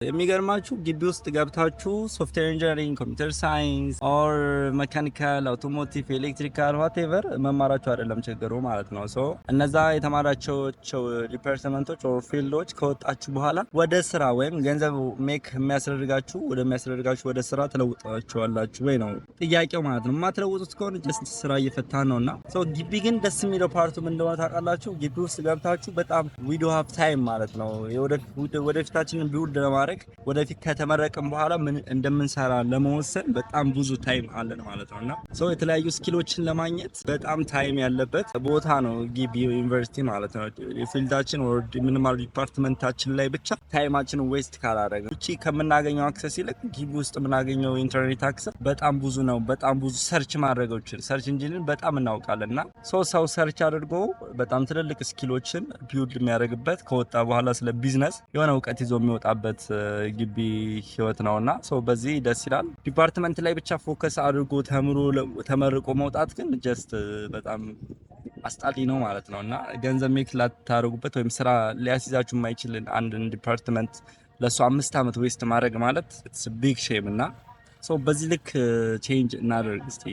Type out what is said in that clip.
የሚገርማችሁ ግቢ ውስጥ ገብታችሁ ሶፍትዌር ኢንጂነሪንግ፣ ኮምፒውተር ሳይንስ ኦር መካኒካል፣ አውቶሞቲቭ፣ ኤሌክትሪካል ዋቴቨር መማራችሁ አይደለም ችግሩ ማለት ነው። ሶ እነዛ የተማራቸው ዲፓርትመንቶች ኦር ፊልዶች ከወጣችሁ በኋላ ወደ ስራ ወይም ገንዘብ ሜክ የሚያስደርጋችሁ ወደ ስራ ተለውጣችኋላችሁ ወይ ነው ጥያቄው ማለት ነው። የማትለውጡት ከሆነ ጀስት ስራ እየፈታ ነውና ሶ ግቢ ግን ደስ የሚለው ፓርቱ ምን እንደሆነ ታውቃላችሁ? ግቢ ውስጥ ገብታችሁ በጣም ዊዶ ሃቭ ታይም ማለት ነው ወደፊታችንን ቢውልድ ለማድረግ ወደፊት ከተመረቅን በኋላ ምን እንደምንሰራ ለመወሰን በጣም ብዙ ታይም አለን ማለት ነውና ሶ የተለያዩ ስኪሎችን ለማግኘት በጣም ታይም ያለበት ቦታ ነው ግቢ ዩኒቨርሲቲ ማለት ነው። ፊልዳችን ወር ምንማር ዲፓርትመንታችን ላይ ብቻ ታይማችንን ዌስት ካላደረግን ውጪ ከምናገኘው አክሰስ ይልቅ ግቢ ውስጥ የምናገኘው ኢንተርኔት አክሰስ በጣም ብዙ ነው። በጣም ብዙ ሰርች ማድረጎችን ሰርች ኢንጂንን በጣም እናውቃለንና ሰው ሰርች አድርጎ በጣም ትልልቅ ስኪሎችን ቢውልድ የሚያደርግበት ከወጣ በኋላ ስለ ቢዝነስ የሆነ እውቀት ይዞ የሚወጣበት ግቢ ህይወት ነውና ሶ በዚህ ደስ ይላል። ዲፓርትመንት ላይ ብቻ ፎከስ አድርጎ ተመርቆ መውጣት ግን ጀስት በጣም አስጣሊ ነው ማለት ነውና ገንዘብ ሜክ ላታደርጉበት ወይም ስራ ሊያስይዛችሁ የማይችል አንድ ዲፓርትመንት ለሱ 5 ዓመት ዌስት ማድረግ ማለት ኢትስ ቢግ ሼም እና ሶ በዚህ ልክ ቼንጅ እናደርግ እስቲ።